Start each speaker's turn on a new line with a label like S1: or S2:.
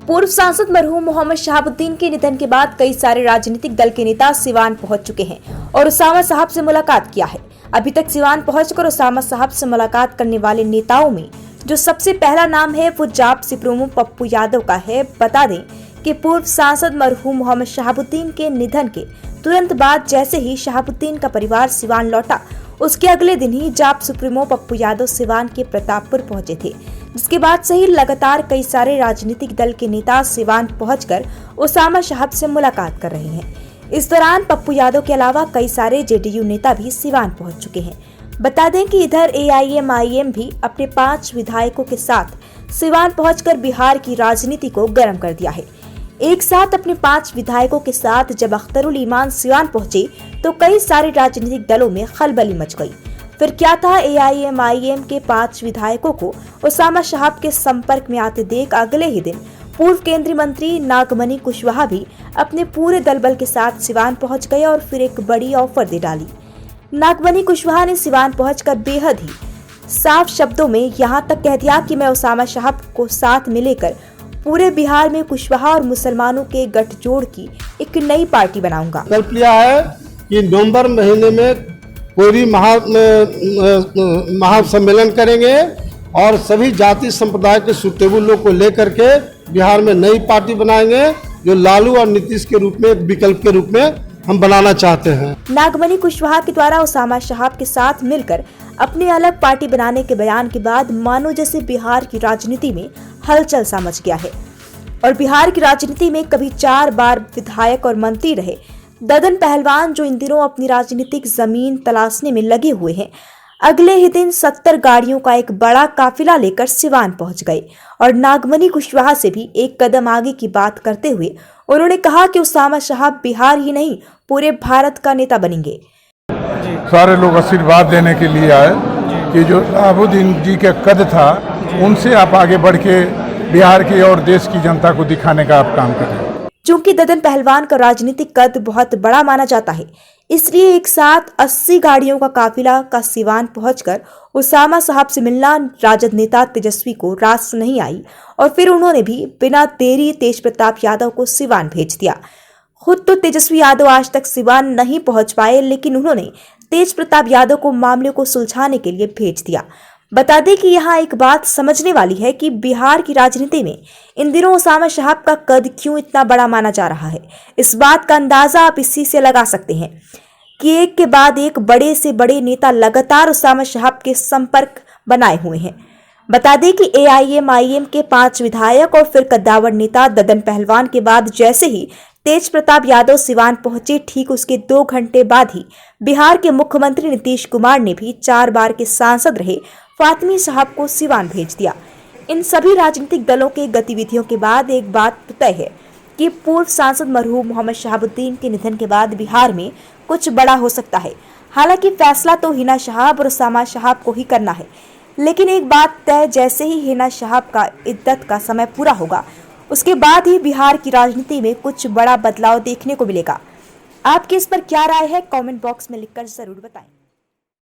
S1: पूर्व सांसद मरहूम मोहम्मद शहाबुद्दीन के निधन के बाद कई सारे राजनीतिक दल के नेता सिवान पहुंच चुके हैं और उसामा साहब से मुलाकात किया है। अभी तक सिवान पहुंचकर उसामा साहब से मुलाकात करने वाले नेताओं में जो सबसे पहला नाम है वो जाप सुप्रीमो पप्पू यादव का है। बता दें कि पूर्व सांसद मरहूम मोहम्मद शहाबुद्दीन के निधन के तुरंत बाद जैसे ही शहाबुद्दीन का परिवार सिवान लौटा, उसके अगले दिन ही जाप सुप्रीमो पप्पू यादव सिवान के प्रतापपुर पहुंचे थे, जिसके बाद से ही लगातार कई सारे राजनीतिक दल के नेता सिवान पहुंचकर उसामा साहब से मुलाकात कर रहे हैं। इस दौरान पप्पू यादव के अलावा कई सारे जेडीयू नेता भी सिवान पहुंच चुके हैं। बता दें कि इधर एआईएमआईएम भी अपने 5 विधायकों के साथ सिवान पहुंचकर बिहार की राजनीति को गर्म कर दिया है। एक साथ अपने 5 विधायकों के साथ जब अख्तरुल ईमान सिवान पहुंचे तो कई सारे राजनीतिक दलों में खलबली मच गई। फिर क्या था, एआईएमआईएम के 5 विधायकों को उसामा साहब के संपर्क में आते देख अगले ही दिन पूर्व केंद्रीय मंत्री नागमणि कुशवाहा भी अपने पूरे दलबल के साथ सिवान पहुंच गए और फिर एक बड़ी ऑफर दे डाली। नागमणि कुशवाहा ने सिवान पहुंचकर बेहद ही साफ शब्दों में यहां तक कह दिया कि मैं उसामा साहब को साथ में लेकर पूरे बिहार में कुशवाहा और मुसलमानों के गठजोड़ की एक नई पार्टी बनाऊंगा।
S2: संकल्प लिया है कि नवंबर महीने में कोई महासम्मेलन करेंगे और सभी जाति संप्रदाय के सुटेबल लोग को लेकर के बिहार में नई पार्टी बनाएंगे, जो लालू और नीतीश के रूप में विकल्प के रूप में हम बनाना चाहते हैं।
S1: नागमणि कुशवाहा के द्वारा उसामा साहब के साथ मिलकर अपनी अलग पार्टी बनाने के बयान के बाद मानो जैसे बिहार की राजनीति में हलचल सा मच गया है और बिहार की राजनीति में कभी 4 बार विधायक और मंत्री रहे ददन पहलवान, जो इन दिनों अपनी राजनीतिक जमीन तलाशने में लगे हुए हैं, अगले ही दिन 70 गाड़ियों का एक बड़ा काफिला लेकर सिवान पहुंच गए और नागमणि कुशवाहा से भी एक कदम आगे की बात करते हुए उन्होंने कहा कि उसामा साहब बिहार ही नहीं पूरे भारत का नेता बनेंगे।
S3: सारे लोग आशीर्वाद देने के लिए आए कि जो शहाबुद्दीन जी के कद था उनसे आप आगे बढ़ के बिहार की और देश की जनता को दिखाने का आप काम करें।
S1: चूंकि ददन पहलवान का राजनीतिक कद बहुत बड़ा माना जाता है, इसलिए एक साथ 80 गाड़ियों का काफिला का सिवान पहुंचकर उसामा साहब से मिलना राजद नेता तेजस्वी को रास नहीं आई और फिर उन्होंने भी बिना देरी तेज प्रताप यादव को सिवान भेज दिया। खुद तो तेजस्वी यादव आज तक सिवान नहीं पहुंच पाए, लेकिन उन्होंने तेज प्रताप यादव को मामले को सुलझाने के लिए भेज दिया। बता दें कि यहाँ एक बात समझने वाली है कि बिहार की राजनीति में इन दिनों उसामा साहब का कद क्यों इतना बड़ा माना जा रहा है। इस बात का अंदाजा आप इसी से लगा सकते हैं कि एक के बाद एक बड़े से बड़े नेता लगातार उसामा साहब के संपर्क बनाए हुए हैं। बता दें कि एआईएमआईएम के 5 विधायक और फिर कद्दावर नेता ददन पहलवान के बाद जैसे ही तेज प्रताप यादव सिवान पहुंचे, ठीक उसके 2 घंटे बाद ही बिहार के मुख्यमंत्री नीतीश कुमार ने भी 4 बार के सांसद रहे फातिमी साहब को सिवान भेज दिया। इन सभी राजनीतिक दलों के गतिविधियों के बाद एक बात तय है कि पूर्व सांसद मरहूम मोहम्मद शहाबुद्दीन के निधन के बाद बिहार में कुछ बड़ा हो सकता है। हालांकि फैसला तो हिना साहब और उसामा साहब को ही करना है, लेकिन एक बात तय, जैसे ही हिना साहब का इद्दत का समय पूरा होगा उसके बाद ही बिहार की राजनीति में कुछ बड़ा बदलाव देखने को मिलेगा। आपकी इस पर क्या राय है, कमेंट बॉक्स में लिखकर जरूर बताएं।